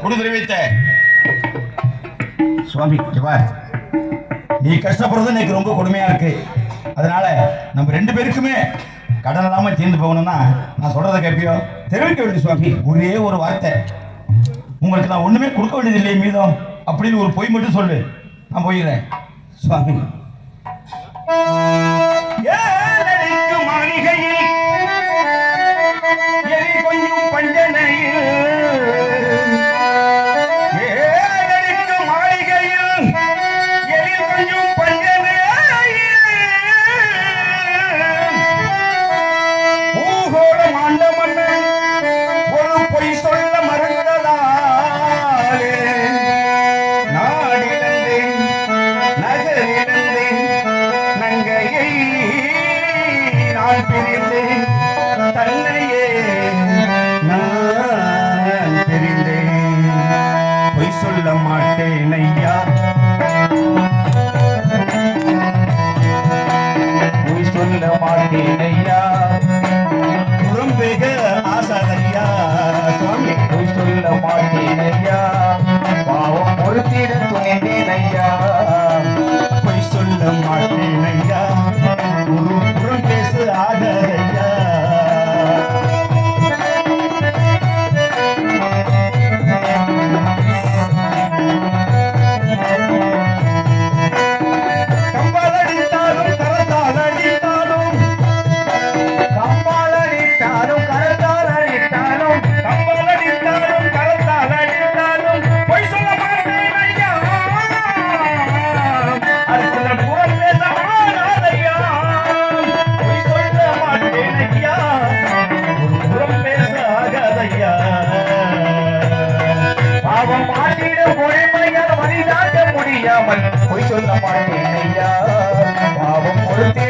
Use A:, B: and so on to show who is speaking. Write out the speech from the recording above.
A: கொடுத்துரு வைத்த சுவாமி நீ கஷ்டப்படுறது எனக்கு ரொம்ப கொடுமையா இருக்கு. அதனால நம்ம 2 பேருக்குமே கடன் இல்லாம தீர்ந்து போகணும்னா நான் சொல்றதை கேட்பியோ? தெரிவிக்க வேண்டிய சுவாமி ஒரே ஒரு வார்த்தை, உங்களுக்கு நான் ஒண்ணுமே கொடுக்க வேண்டியது இல்லையே மீதம் அப்படின்னு ஒரு பொய் மட்டும் சொல்லு, நான் போயிடுறேன். சுவாமி மாளிகையில் கொஞ்சம் பஞ்சனையில் சொல்ல மாட்டேன் ஐயா, பொய் சொல்ல மாட்டேன் ஐயா, புறம்பேக ஆசாதையா சுவாமி, பொய் சொல்ல மாட்டேன் ஐயா, பாவம் பொறுத்திட துணிந்தேன் ஐயா, பொய் சொல்ல மாட்டேன் ஐயா, ஒரு புறம் பேசு ஆகாதையா. பொய் சொல்ல மாட்டேன் ஐயா, பாவம் பொறுத்தே